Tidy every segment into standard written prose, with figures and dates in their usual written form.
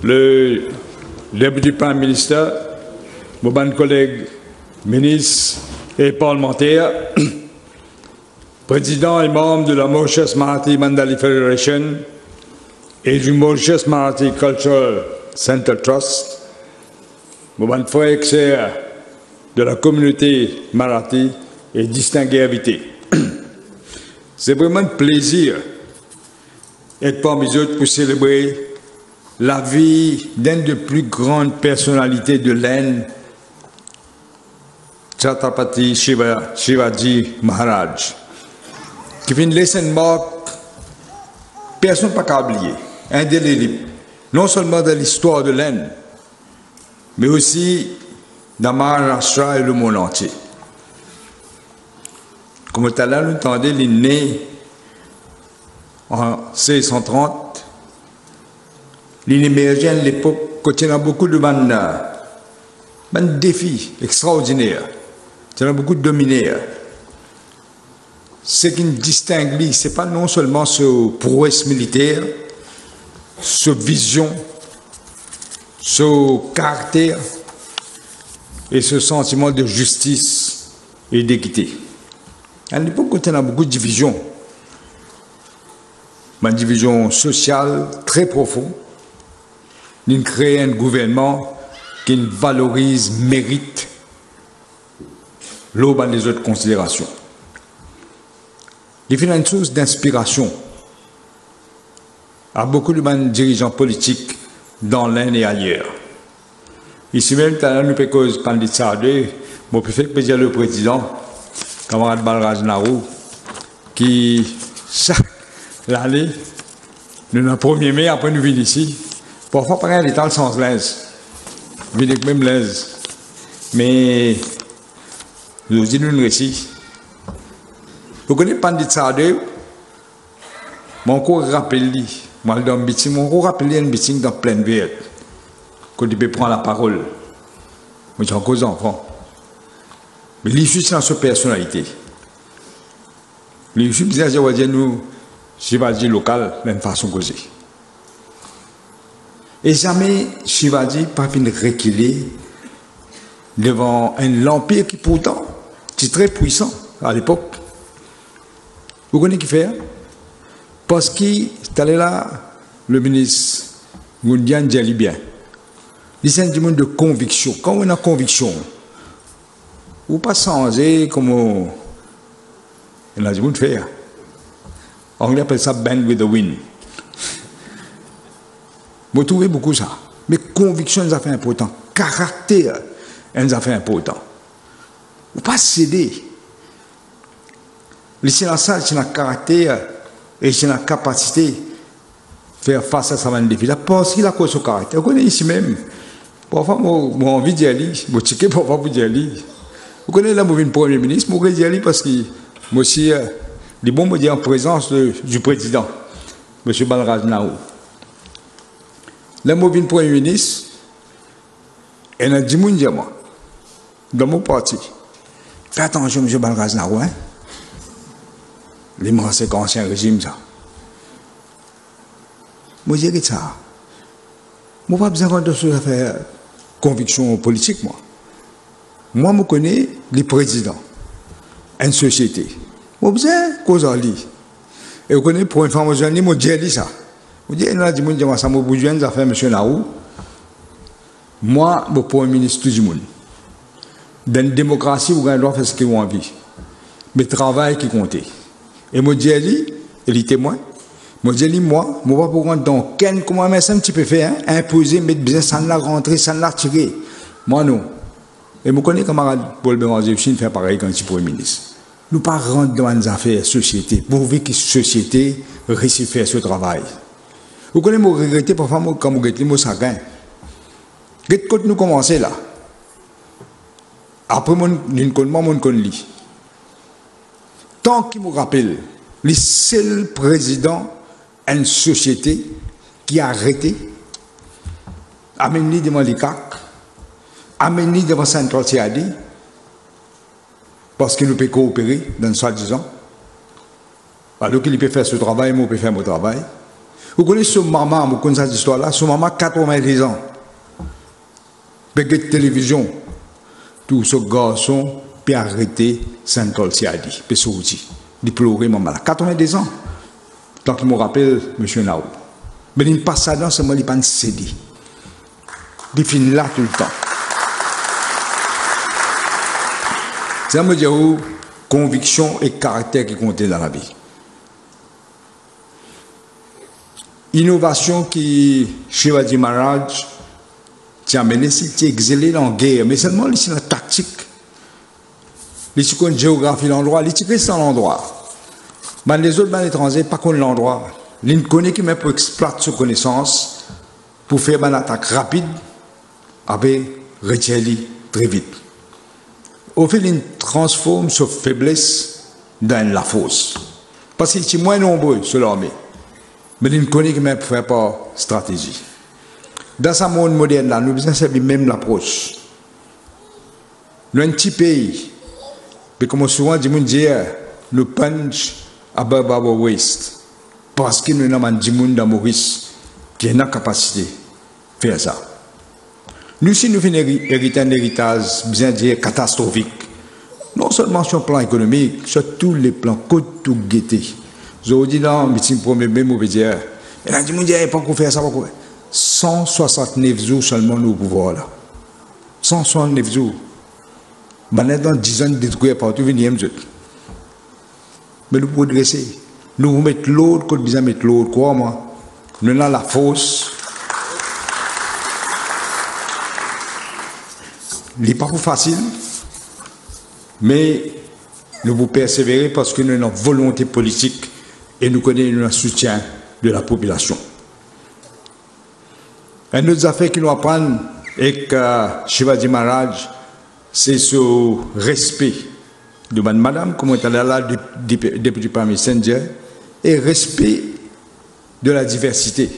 le député Prime Minister, mon bon collègue ministre et parlementaire, président et membre de la Mauritius Marathi Mandali Federation et du Mauritius Marathi Cultural Center Trust, mon bon frère et sœur de la communauté Marathi et distingués invités. C'est vraiment un plaisir d'être parmi eux pour célébrer la vie d'une des plus grandes personnalités de l'Inde, Chhatrapati Shivaji Maharaj, qui fait une leçon marque, personne n'a pas oublier, indélébile, non seulement dans l'histoire de l'Inde, mais aussi dans Maharashtra et le monde entier. Comme tout à l'heure, nous entendons, il est né en 1630. Il émergeait à l'époque quand il y a beaucoup de défis extraordinaires. Il y a beaucoup de dominaires. Ce qui nous distingue, ce n'est pas non seulement ce prouesse militaire, ce vision, ce caractère et ce sentiment de justice et d'équité. À l'époque, quand il y a beaucoup de divisions, une division sociale très profonde, nous créons un gouvernement qui valorise, mérite l'aube des autres considérations. Il fait une source d'inspiration à beaucoup de dirigeants politiques dans l'Inde et ailleurs. Ici même, nous pouvons cause candidat de, mon préfet plaisir le président, camarade Balraj Nahru, qui chaque l'année, nous le 1er mai, après nous venons ici, parfois pas un état sans l'aise, venez même l'aise, mais nous disons une récit. Vous connaissez Pandit Sade, mon cours rappelle lui, moi dans meeting, mon cours rappelle un meeting dans pleine ville, quand il peut prendre la parole, moi j'ai encore des enfants. Mais l'issue c'est dans sa personnalité. L'issue bizarre, je vais dire nous, Shivaji local, même façon causer. Et jamais Shivaji pas venu reculer devant un empire qui pourtant est très puissant à l'époque. Vous connaissez qui fait? Parce qu'il est allé là, le ministre Gundian Djali bien. Il s'agit du monde de conviction. Quand on a conviction, ou pas changer comme on a du monde faire. Anglais appelle ça bend with the wind. Vous trouvez beaucoup ça. Mais conviction, c'est un fait important. Caractère, c'est un fait important. Vous pas céder. C'est dans ça, c'est dans le caractère et c'est dans la capacité de faire face à ça défi. La pense qu'il a quoi ce caractère. Vous connaissez ici même. Parfois, moi, envie d'y aller. Vous checkez parfois pour y aller. Vous connaissez là, moi, le Premier ministre, moi, d'y aller parce que moi aussi, les bons me disent en présence du président, M. Balraj Nahru. Là, moi, le Premier ministre, et a dit, moi, dans mon parti, fais attention, M. Balraj Nahru, hein. Les morts, c'est l'ancien régime, ça. Moi, je dis ça. Moi, pas besoin de faire conviction politique, moi. Moi, je connais les présidents, une société. Moi, besoin de cause en lit. Et vous connaissez, pour information, moi, je dis ça. Vous dites, il y a des gens qui ont besoin de faire M. Nahru. Moi, je suis Premier ministre tout le monde. Dans une démocratie, vous avez le droit de faire ce que vous avez envie. Mais le travail qui compte. Et moi, je dis, il est témoin. Moi, je dis, moi, je ne vais pas prendre dans quel, comment ça un petit peu faire, hein, imposer, mettre bien, sans la rentrer, sans la tirer. Moi, non. Et je connais camarade Paul Béranger aussi fait pareil quand il est Premier ministre. Nous ne pas rentrer dans les affaires de société, pour que la société réussisse à faire ce travail. Vous connaissez, je regrette parfois quand je regrette, je suis chagrin. Quand nous commençons là, après, je connais. Tant qu'il me rappelle, le seul président d'une société qui a arrêté, amené devant les CAC, amené devant Central CAD, parce qu'il peut coopérer dans le soi-disant. Alors qu'il peut faire ce travail, moi, je peux faire mon travail. Vous connaissez ce maman, vous connaissez cette histoire-là, ce maman 90 ans. Avec télévision, tout ce garçon peut arrêter Saint-Col Siadi, peut sortir. Il pleurait maman là. 90 ans. Donc, je me rappelle, M. Naou. Mais il passe ça dans ce moment, il pas cédé. Il finit là tout le temps. Ça me dit conviction et caractère qui comptaient dans la vie. Innovation qui, Shivaji Maharaj, qui a mené, c'est exilé dans la guerre, mais seulement c'est la tactique. Les connaissent la géographie de l'endroit, les connaissent l'endroit. Mais les autres étrangers, pas connaissent l'endroit. Ils connaissent qui même pour exploiter cette connaissance pour faire une attaque rapide, avec retirer très vite. Au fait, ils transforment cette faiblesse dans la force. Parce qu'ils sont moins nombreux sur l'armée. Mais ils connaissent qui même pour faire pas stratégie. Dans ce monde moderne, là, nous avons servi même l'approche. Nous avons un petit pays, mais comme souvent, le punch above our waist. Parce que nous avons un petit monde dans Maurice qui a la capacité de faire ça. Nous, si nous faisons hériter un héritage, bien dire, catastrophique, non seulement sur le plan économique, sur tous les plans, tout guetté. Je vous dis dans le meeting premier, même au dire, et là, il n'y a pas qu'on fait ça, pas qu'on fait. 169 jours seulement nous pouvoir là. 169 jours. Maintenant, dans 10 ans de détruire partout, venir mais nous pouvons dresser. Nous pouvons mettre l'autre, quand nous mettre l'autre, quoi, moi. Nous avons la force. Il n'est pas facile, mais nous pouvons persévérer parce que nous avons une volonté politique et nous connaissons le soutien de la population. Une autre affaire qui nous apprend avec Shivaji Maharaj, c'est ce respect de madame, comme on est allé là, depuis le Messenger, et respect de la diversité.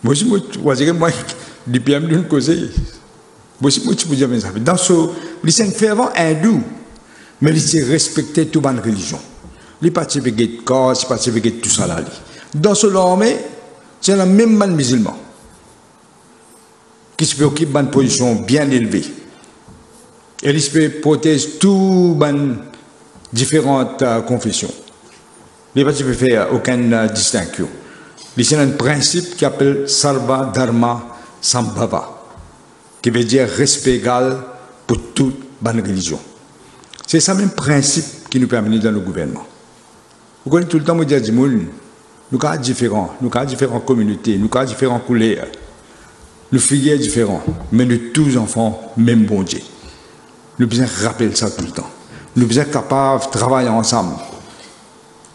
Moi, je depuis une cause. Dans ce, il est un fervent hindou, mais il respecté toute bonne religion. Il n'est pas typique de corps, il n'est pas typique de tout ça là. Dans ce l'armée, c'est le même man musulman qui se préoccupe d'une position bien élevée. Et il se protège toutes les différentes confessions. Il n'est pas typique de faire aucune distinction. Il y a un principe qui s'appelle Sarva Dharma Sambhava, qui veut dire respect égal pour toute bonne religion. C'est ce même principe qui nous permet dans le gouvernement. Vous connaissez tout le temps, vous dites, nous avons différentes communautés, nous avons différentes couleurs, nous figures différents, mais nous tous enfants, même bon Dieu. Nous devons rappeler ça tout le temps. Nous devons être capables de travailler ensemble.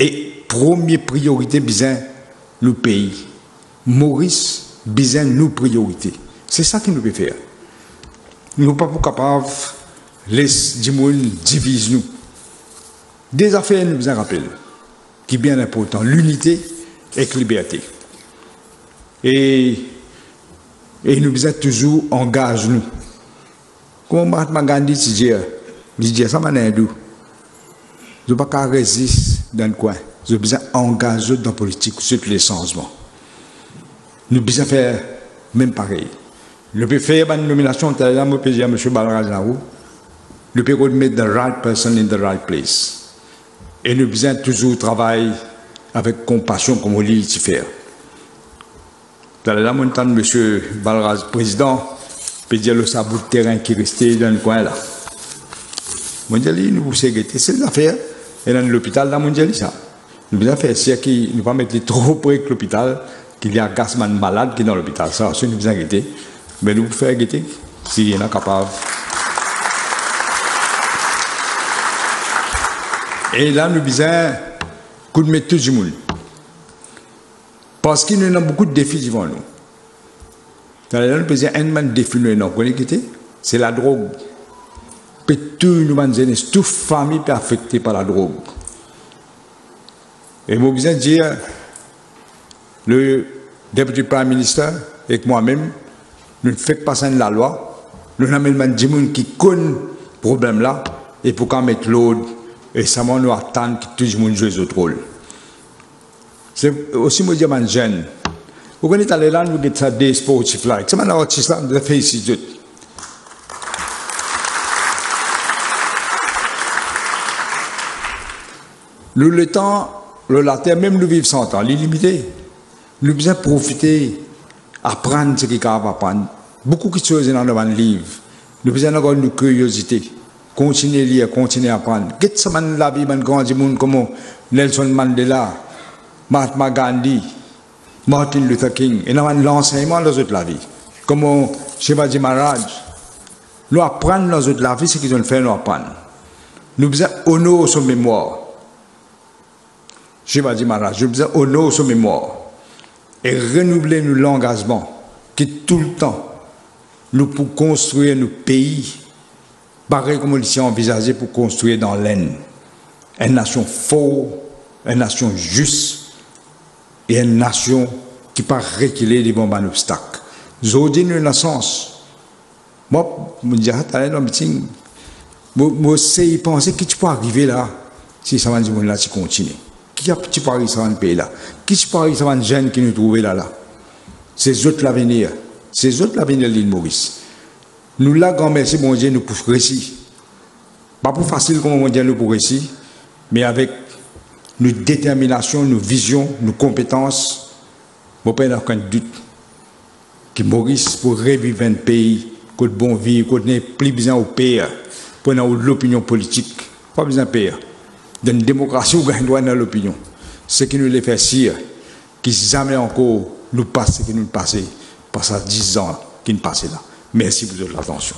Et première priorité, besoin le pays. Maurice, besoin nos priorités. C'est ça qui nous peut faire. Nous ne sommes pas capables de laisser diviser nous. Des affaires nous besoin rappeler, qui est bien important, l'unité et la liberté. Et nous devons toujours engager nous. Comme Mahatma Gandhi dit, ça m'a hindou. Je ne peux pas résister dans le coin. Je besoin engager dans la politique sur tous les changements. Nous devons faire même pareil. Nous pouvons faire une nomination, je peux dire à M. Balraj Narou, nous pouvons mettre the right person in the right place. Et nous devons toujours travailler avec compassion comme on dit faire. Dans la montagne, M. Balraj, président, peut dire le sabot de terrain qui restait dans le coin là. Mondiali, nous vous savez, c'est une affaire. Et dans l'hôpital, là, mondiali, ça. Nous devons faire ça qui ne pas mettre trop près de l'hôpital, qu'il y a un gasman malade qui est dans l'hôpital. Ça, nous devons arrêter. Mais nous pouvons faire guetter s'il y en a capable. Et là, nous besoin de mettre tout le monde. Parce qu'il y a beaucoup de défis devant nous. Dans nous besoin un défi, c'est la drogue. Toute famille est affectée par la drogue. Et moi, besoin de dire, le député Prime Minister et moi-même, nous ne faisons pas ça de la loi. Nous avons des gens qui connaissent ce problème-là et pour qu'on mette l'ordre, et ça nous attend que tout le monde joue les autres rôles. C'est aussi, moi, je dis, jeune. Vous connaissez les langues, vous avez des sportifs là. C'est un artiste là, de faire ici. Le temps, la terre, même le vivre 100 ans, il est limité. Nous devons profiter, apprendre ce qu'il y a à apprendre. Beaucoup de choses dans le livre. Nous devons avoir une curiosité. Continuer à lire, continuer à apprendre. Qu'est-ce que la vie, grand monde comme Nelson Mandela, Mahatma Gandhi, Martin Luther King, et l'enseignement dans la vie. Comme Shivaji Maharaj. Nous apprenons dans la vie ce qu'ils ont fait, nous apprendre. Nous devons honorer son mémoire. Shivaji Maharaj, nous devons honorer son mémoire. Et renouveler nos engagements qui tout le temps nous pour construire nos pays pareil comme on l'a envisagé pour construire dans l'aine une nation forte, une nation juste et une nation qui pas reculer devant un obstacle. Aujourd'hui une naissance. Moi je dis à dans meeting moi c'est penser que tu peux arriver là si ça va dire là tu continues. Qui a petit Paris ça va pays là? Qui tu Paris ça va jeunes qui nous trouvent là? C'est autres l'avenir. C'est autres l'avenir de l'île Maurice. Nous là grand merci bon Dieu nous pour réussir. Pas pour facile comme on dit nous pour réussir, mais avec nos détermination, nos visions, nos compétences, on pas aucun doute que Maurice pour revivre un pays que bon vivre, qu'on n'ait plus besoin au pays pour l'opinion politique, pas besoin de pays. Dans une démocratie, on gagne droit dans l'opinion. Ce qui nous les fait sire, qui jamais encore nous passe, qui nous passe, par ça 10 ans qui nous passent là. Merci pour votre attention.